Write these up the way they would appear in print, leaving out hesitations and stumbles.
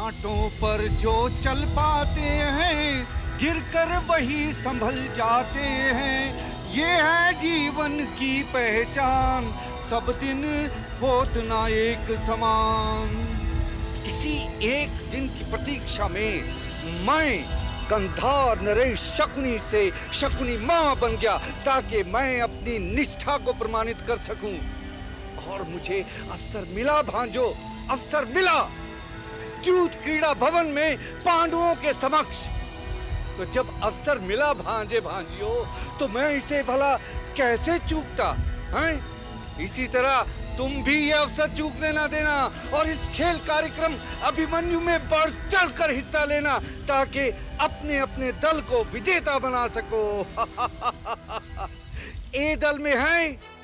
कांटों पर जो चल पाते हैं, गिरकर वही संभल जाते हैं। ये है जीवन की पहचान, सब दिन होत ना एक समान। इसी एक दिन की प्रतीक्षा में मैं गंधार नरेश शकुनी से शकुनी मामा बन गया, ताकि मैं अपनी निष्ठा को प्रमाणित कर सकूं। और मुझे अवसर मिला भांजो, अवसर मिला द्यूत क्रीड़ा भवन में पांडवों के समक्ष। तो जब अवसर मिला भांजे भांजियो, तो मैं इसे भला कैसे चूकता हैं? इसी तरह तुम भी ये अवसर चूकने ना देना और इस खेल कार्यक्रम अभिमन्यु में बढ़ चढ़कर हिस्सा लेना, ताकि अपने अपने दल को विजेता बना सको। ए दल में है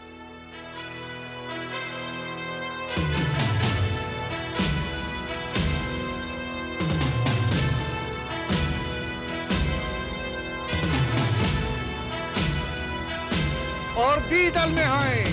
और बी दल में हैं।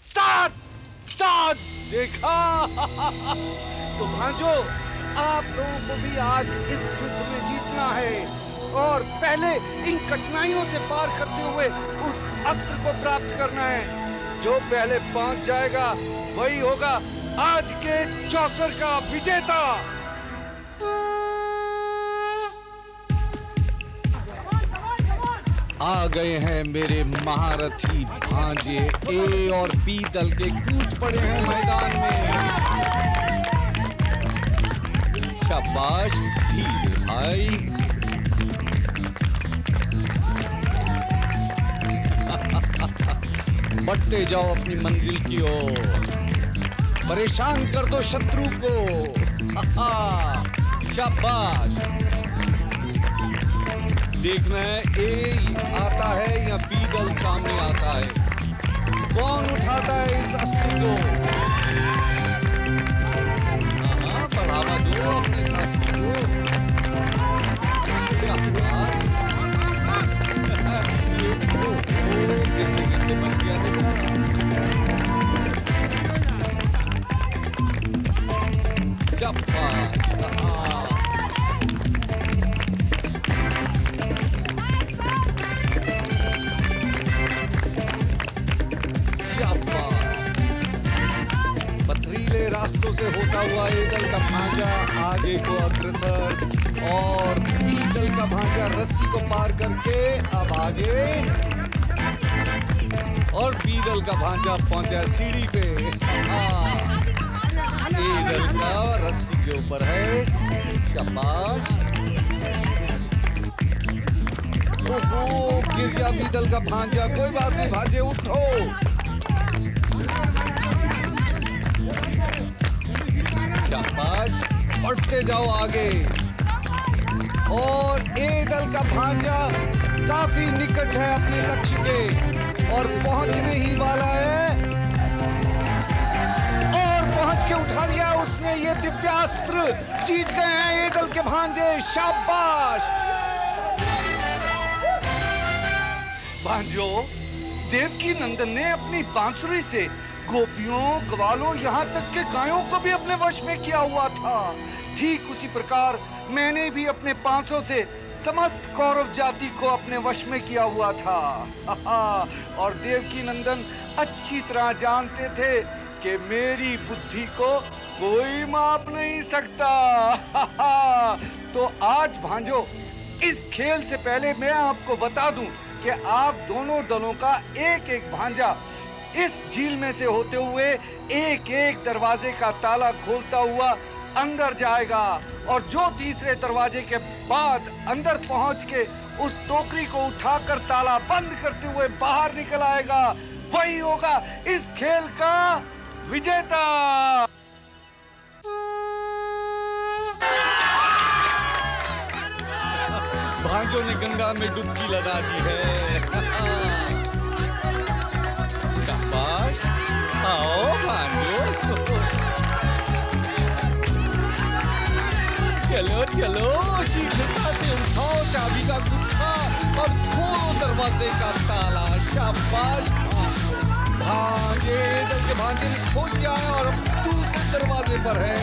सात सात देखा। तो भांजो, आप लोगों को भी आज इस युद्ध में जीतना है और पहले इन कठिनाइयों से पार करते हुए उस अस्त्र को प्राप्त करना है। जो पहले पहुंच जाएगा वही होगा आज के चौसर का विजेता। आ गए हैं मेरे महारथी भांजे। ए और बी दल के कूद पड़े हैं मैदान में। शाबाश ठीक भाई। बढ़ते जाओ अपनी मंजिल की ओर, परेशान कर दो शत्रु को। शाबाश। देखना है ए आता है या बी दल सामने आता है, कौन उठाता है इस अस्त्र को। बढ़ावा दो अपने साथी को। शाबाश। तो बच गया पथरीले रास्तों से होता हुआ ए दल का भांजा आगे को अग्रसर, और बी दल का भांजा रस्सी को पार करके अब आगे, और बी दल का भांजा पहुंचा सीढ़ी पे। ए दल का रस्सी के ऊपर है। शाबाश। ओहो, गिर गया बी दल का भांजा। कोई बात नहीं भांजे, उठो। शाबाश। बढ़ते जाओ आगे। और ए दल का भांजा काफी निकट है अपने लक्ष्य के और पहुंचने ही वाला है, और पहुंच के उठा लिया उसने ये दिव्यास्त्र। जीत गए हैं ए दल के भांजे। शाबाश। भांजो, देवकी नंदन ने अपनी बांसुरी से गोपियों, ग्वालों, यहाँ तक के गायों को भी अपने वश में किया हुआ था। ठीक उसी प्रकार मैंने भी अपने 500 से समस्त कौरव जाति को अपने वश में किया हुआ था। और देवकी नंदन अच्छी तरह जानते थे कि मेरी बुद्धि को कोई माप नहीं सकता। तो आज भांजो, इस खेल से पहले मैं आपको बता दूं कि आप दोनों दलों का एक एक भांजा इस झील में से होते हुए एक एक दरवाजे का ताला खोलता हुआ अंदर जाएगा, और जो तीसरे दरवाजे के बाद अंदर पहुंच के उस टोकरी को उठाकर ताला बंद करते हुए बाहर निकल आएगा, वही होगा इस खेल का विजेता। भांजों ने गंगा में डुबकी लगा दी है। शाबाश। आओ भांजो। चलो चलो, शीघ्रता से उठाओ चाबी का गुच्छा और खोलो दरवाजे का ताला। शाबाश भांजे, इधर के भांजे ने खोल दिया है और अब दूसरे दरवाजे पर है।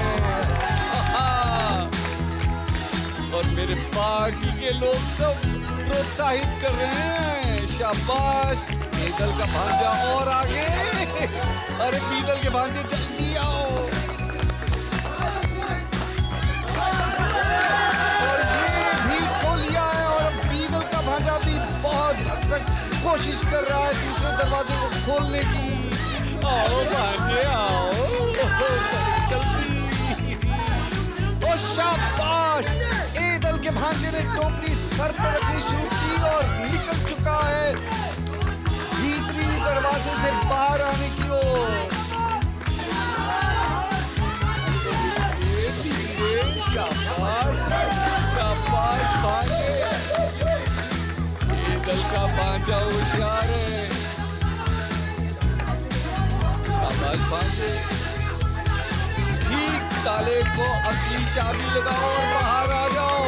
और मेरे बाकी के लोग सब प्रोत्साहित कर रहे हैं। शाबाश, बीदल का भांजा और आगे। अरे बीदल के भांजे जल्दी आओ। और ये भी खोल लिया है और अब बीदल का भांजा भी बहुत भरसक कोशिश कर रहा है दूसरे दरवाजे को खोलने की। आओ भांजे आओ, जल्दी। ओ शाबाश, एडल के भांजे ने टोकरी सर पर रखनी शुरू की और निकल चुका है भीतरी दरवाजे से बाहर आने की ओर। शाबाश शाबाश भांजे, एडल का भांजा होशियार है। शाबाश भांजे, ठीक ताले को असली चाबी लगाओ और बाहर आ जाओ।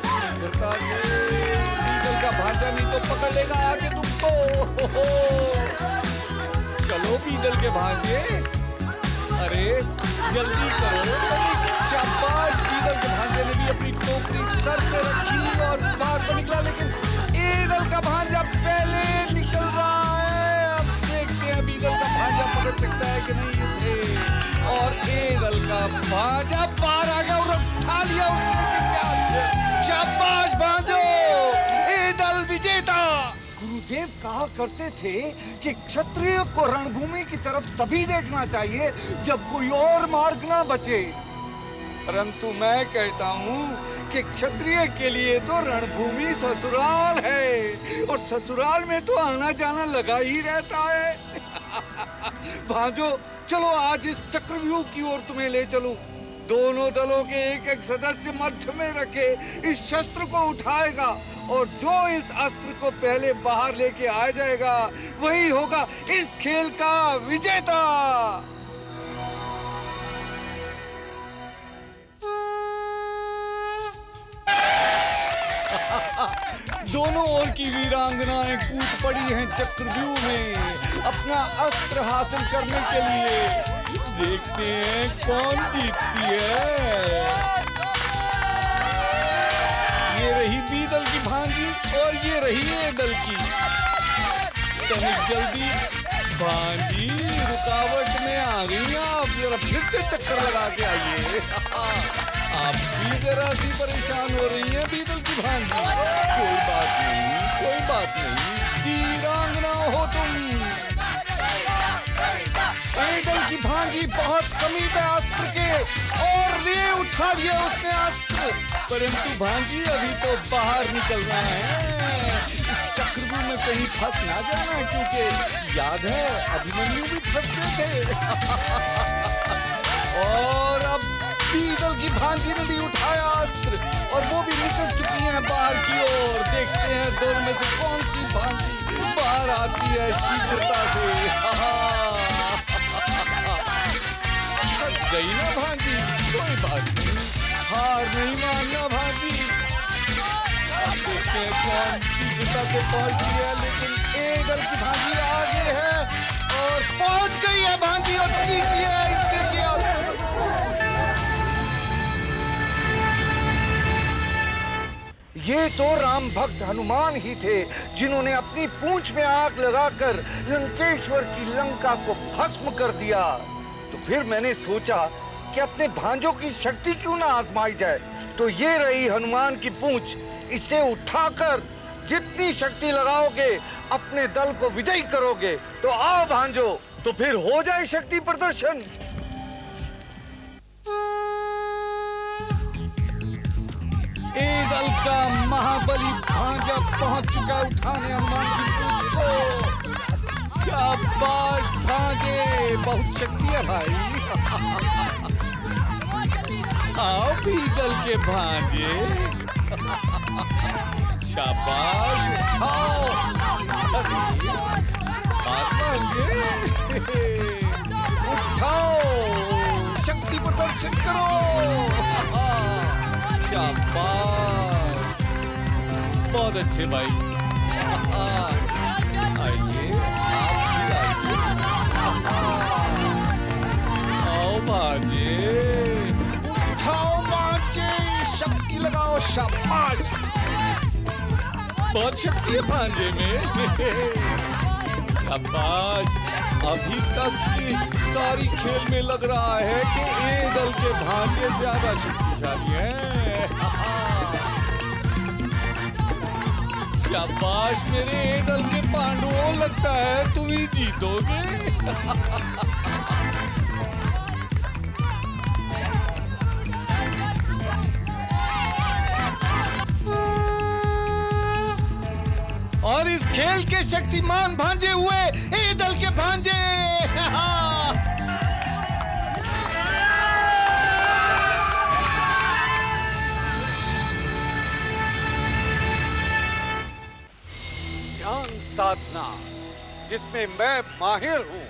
शीघ्रता से, बीदल का भांजा नहीं तो पकड़ लेगा आगे तुमको। चलो बीदल के भांजे, अरे जल्दी करो। शाबाश, बीदल के भांजे ने भी अपनी टोकरी सर पे रखी और बाहर तो निकला, लेकिन एडल का भांजा पहले निकल रहा है। अब देखते हैं बीदल का भांजा पकड़ सकता है कि नहीं उसे। और एडल का भांजा बाहर आ गया और उठा लिया उसने। शाबाश भांजो, एडल विजेता। गुरुदेव कहा करते थे कि क्षत्रिय को रणभूमि की तरफ तभी देखना चाहिए जब कोई और मार्ग ना बचे, परंतु मैं कहता हूँ कि क्षत्रिय के लिए तो रणभूमि ससुराल है और ससुराल में तो आना जाना लगा ही रहता है। भांजो, चलो आज इस चक्रव्यूह की ओर तुम्हें ले चलूं। दोनों दलों के एक एक सदस्य मध्य में रखे इस शस्त्र को उठाएगा और जो इस अस्त्र को पहले बाहर लेके आ जाएगा वही होगा इस खेल का विजेता। दोनों ओर की वीरांगनाएं कूद पड़ी हैं चक्रव्यूह में अपना अस्त्र हासिल करने के लिए। देखते हैं कौन जीतती है। ये रही बीदल की भांजी और ये रही एडल की। तनिक जल्दी भांजी, रुकावट में आ गई आप, जरा फिर से चक्कर लगा के आइए। आप भी जरा सी परेशान हो रही हैं बीदल की भांजी। कोई बात नहीं, कोई बात नहीं, वीरांगना हो तुम। एडल की भांजी बहुत समीप है अस्त्र के और ये उठा लिया उसने अस्त्र, परंतु भांजी अभी तो बाहर निकलना है। इस चक्रव्यूह में कहीं फंस ना जाना, क्योंकि याद है अभिमन्यु भी फंस गए थे। और अब बीदल की भांजी ने भी उठाया अस्त्र और वो भी निकल चुकी हैं बाहर की ओर। देखते हैं दोनों में से कौन सी भांजी बाहर आती है शीघ्रता से। गई ना भांजी, कोई बात नहीं, हार नहीं मानना भांजी। देखते हैं कौन शीघ्रता से पहुंचती है, लेकिन एडल की भांजी आगे है और पहुंच गई है भांजी और जीत लिया है इससे किया। ये तो राम भक्त हनुमान ही थे जिन्होंने अपनी पूंछ में आग लगाकर लंकेश्वर की लंका को भस्म कर दिया। तो फिर मैंने सोचा कि अपने भांजों की शक्ति क्यों ना आजमाई जाए। तो ये रही हनुमान की पूंछ, इसे उठाकर जितनी शक्ति लगाओगे अपने दल को विजयी करोगे। तो आओ भांजो, तो फिर हो जाए शक्ति प्रदर्शन। एडल का महाबली भांजा पहुंच चुका उठाने हनुमान की पूंछ को। शाबाश भांजे, बहुत शक्ति है भाई। आओ बीदल के भांजे, शाबाश उठाओ। उठाओ, शक्ति प्रदर्शन करो। शाबाश, बहुत अच्छे भाई। आइए, आप भी आइए। आओ भांजे, उठाओ भांजे, शक्ति लगाओ, शाबाश। बहुत शक्ति है भांजे में। शाबाश। अभी तक की सारी खेल में लग रहा है कि ए दल के भांजे ज्यादा शक्तिशाली हैं। शाबाश मेरे ए दल के पांडवों, लगता है तुम ही जीतोगे। और इस खेल के शक्तिमान भांजे हुए ए दल के भांजे। ध्यान साधना जिसमें मैं माहिर हूं,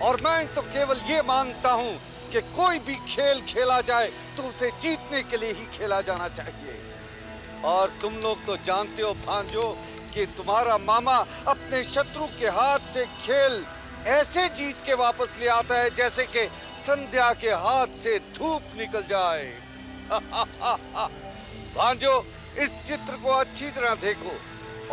और मैं तो केवल ये मानता हूं कि कोई भी खेल खेला जाए तो उसे जीतने के लिए ही खेला जाना चाहिए। और तुम लोग तो जानते हो भांजो कि तुम्हारा मामा अपने शत्रु के हाथ से खेल ऐसे जीत के वापस ले आता है जैसे कि संध्या के हाथ से धूप निकल जाए। भांजो, इस चित्र को अच्छी तरह देखो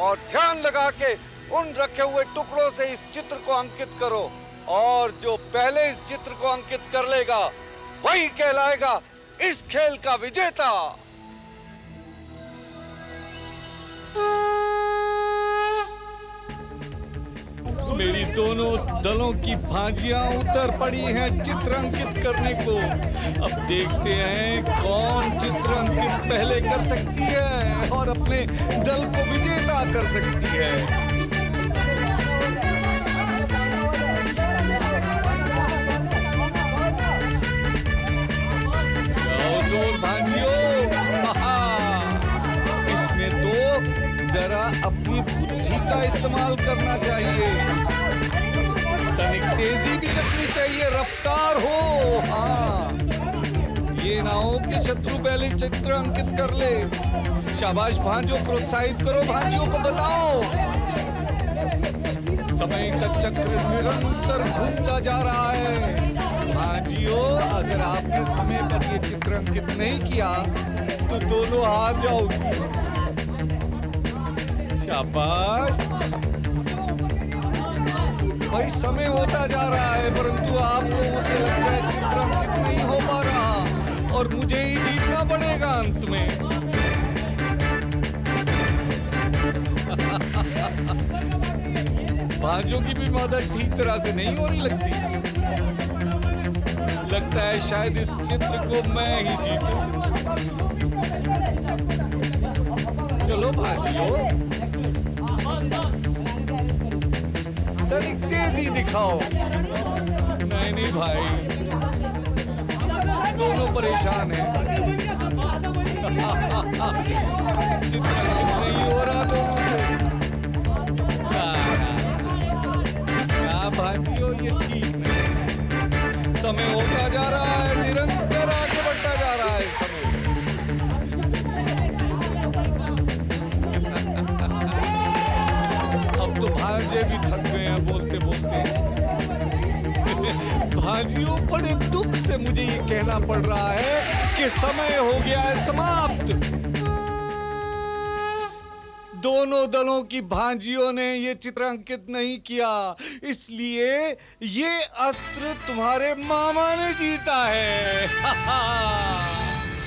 और ध्यान लगा के उन रखे हुए टुकड़ों से इस चित्र को अंकित करो, और जो पहले इस चित्र को अंकित कर लेगा वही कहलाएगा इस खेल का विजेता। मेरी दोनों दलों की भांजियां उतर पड़ी हैं चित्र अंकित करने को। अब देखते हैं कौन चित्र अंकित पहले कर सकती है और अपने दल को विजेता कर सकती है। जाओ जोर भांजियों, इसमें तो जरा अपनी बुद्धि का इस्तेमाल करना चाहिए, तनिक तेजी भी रखनी चाहिए, रफ्तार हो। हाँ, ये ना हो कि शत्रु पहले चित्र अंकित कर ले। शाबाश भांजो, प्रोत्साहित करो भांजियों को, बताओ। समय का चक्र निरंतर घूमता जा रहा है। भांजियों, अगर आपने समय पर ये चित्र अंकित नहीं किया तो दोनों हार जाओगी। शाबाश भाई, समय होता जा रहा है परंतु आप लोगों से लगता है चित्र अंकित नहीं हो पा रहा और मुझे ही जीतना पड़ेगा अंत में। भांजों की भी मदद ठीक तरह से नहीं होने लगती। लगता है शायद इस चित्र को मैं ही जीतूं। चलो भांजियों, तनिक तेजी दिखाओ। नहीं भाई, दोनों परेशान हैं। चित्र नहीं हो रहा दोनों से। ना भांजियों, ये ठीक नहीं। समय होता जा रहा है, निरंतर आगे बढ़ता जा रहा है समय। अब तो भांजे भी थक गए हैं बोलते बोलते। भांजियों, बड़े दुख से मुझे ये कहना पड़ रहा है कि समय हो गया है समाप्त। दोनों दलों की भांजियों ने ये चित्र अंकित नहीं किया, इसलिए ये अस्त्र तुम्हारे मामा ने जीता है।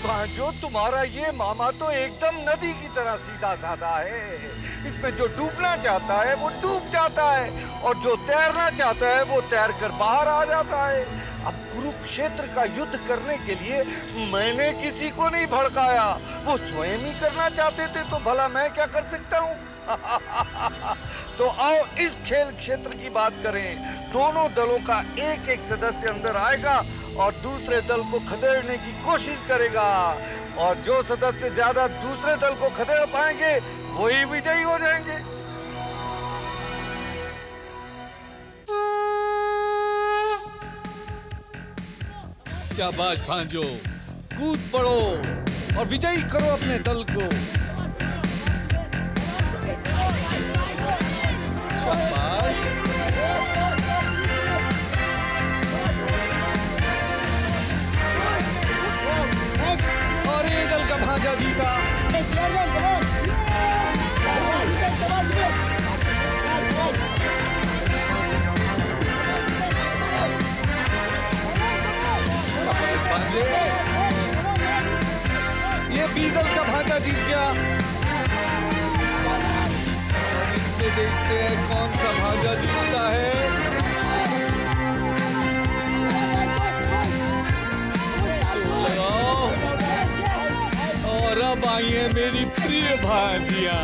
भांजो, तुम्हारा ये मामा तो एकदम नदी की तरह सीधा साधा है। इसमें जो डूबना चाहता है वो डूब जाता है और जो तैरना चाहता है वो तैर कर बाहर आ जाता है। अब कुरुक्षेत्र का युद्ध करने के लिए मैंने किसी को नहीं भड़काया, वो स्वयं ही करना चाहते थे, तो भला मैं क्या कर सकता हूँ। तो आओ इस खेल क्षेत्र की बात करें। दोनों दलों का एक एक सदस्य अंदर आएगा और दूसरे दल को खदेड़ने की कोशिश करेगा, और जो सदस्य ज्यादा दूसरे दल को खदेड़ पाएंगे वही विजयी हो जाएंगे। शाबाश भांजो, कूद पड़ो और विजयी करो अपने दल को। शाबाश। और ए दल का भांजा जीता। ये बी दल का भांजा जीत गया। और इसमें देखते हैं कौन सा भांजा जीतता है। तो लगाओ। और अब आई है मेरी प्रिय भांजियां।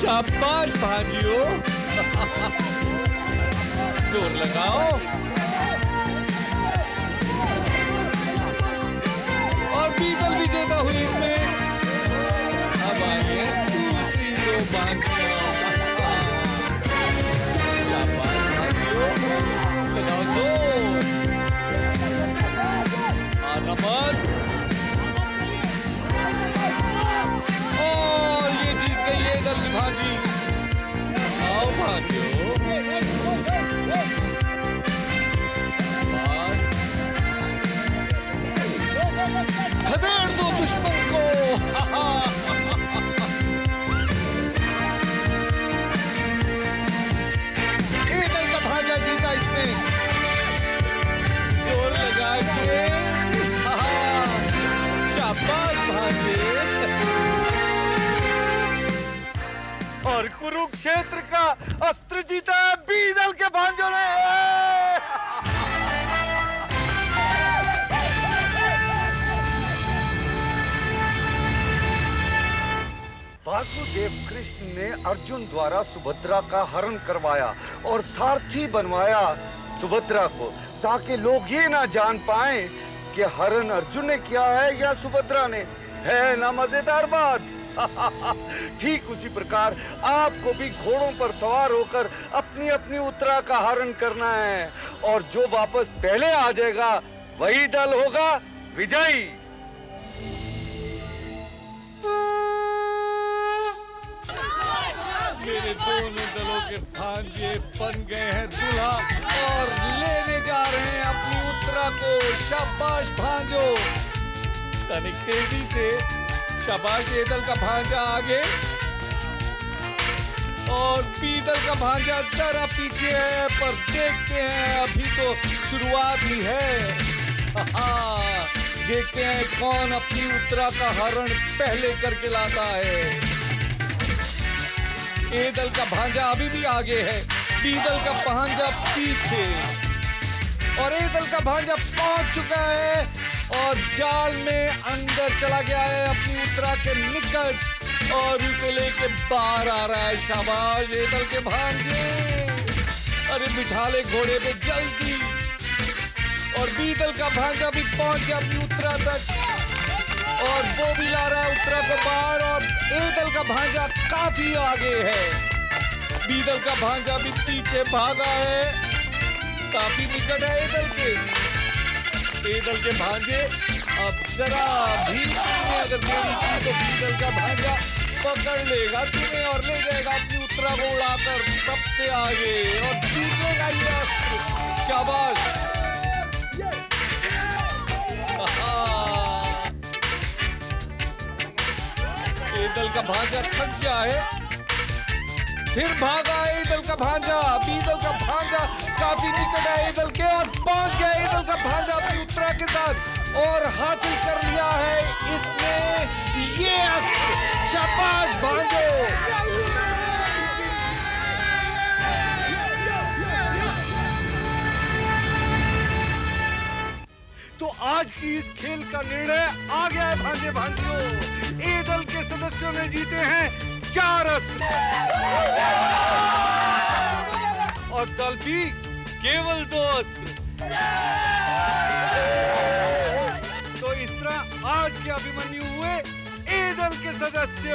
शाबाश भांजियों। जोर लगाओ। और बीगल विजेता हुई इसमें। अब आइए दूसरी दो भांजियां। शाबाश भांजियों। लगाओ दो। नंबर। और ये जीत गई है दल की भांजी। आओ भांजियों। खदेड़ दो दुश्मन को। एक दल का भांजा जीता इसने। जोर लगा के। शाबाश भांजे। और कुरुक्षेत्र का अस्त्र जीता है बी दल के भांजों ने। वासुदेव कृष्ण ने अर्जुन द्वारा सुभद्रा का हरण करवाया और सारथी बनवाया सुभद्रा को, ताकि लोग ये ना जान पाएं कि हरण अर्जुन ने किया है या सुभद्रा ने। है ना मजेदार बात? ठीक उसी प्रकार आपको भी घोड़ों पर सवार होकर अपनी अपनी उत्तरा का हरण करना है, और जो वापस पहले आ जाएगा वही दल होगा विजयी। मेरे दोनों दलों के भांजे बन गए हैं दूल्हा और लेने जा रहे हैं अपनी उत्तरा को। शाबाश भांजो। तनिक तेजी से। शाबाश ए दल का भांजा आगे और बी दल का भांजा जरा पीछे है, पर देखते हैं अभी तो शुरुआत ही है। देखते हैं कौन अपनी उत्तरा का हरण पहले करके लाता है। ए दल का भांजा अभी भी आगे है, बी दल का भांजा पीछे, और ए दल का भांजा पहुंच चुका है और जाल में अंदर चला गया है अपनी उत्तरा के निकट और उसे लेके बाहर आ रहा है। शाबाश ए दल के भांजे। अरे बिठा ले घोड़े पे जल्दी। और बी दल का भांजा भी पहुंच गया अपनी उत्तरा तक और वो भी ला रहा है उत्तरा को बाहर, और ए दल का भांजा काफी आगे है। बी दल का भांजा भी पीछे भागा है, काफी निकट है ए दल के। ए दल के भांजे अब जरा भी अगर देरी की तो बी दल का भांजा पकड़ लेगा तुम्हें और ले जाएगा अपनी उत्तरा को उड़ाकर सबसे आगे और जीतेगा ये अस्त्र। शाबाश। ए दल का भांजा थक गया है, फिर भागा ए दल का भांजा। बी दल का भांजा काफी निकट है ए दल के और पहुंच गया ए दल का भांजा अपनी उत्तरा के साथ और हासिल कर लिया है इसने ये अस्त्र। शाबाश भांजो। तो आज की इस खेल का निर्णय आ गया है भांजे भांजियों। ए दल के सदस्यों ने जीते हैं 4 अस्त्र और दल बी केवल 2 अस्त्र। तो इस तरह आज के अभिमन्यु हुए ए दल के सदस्य।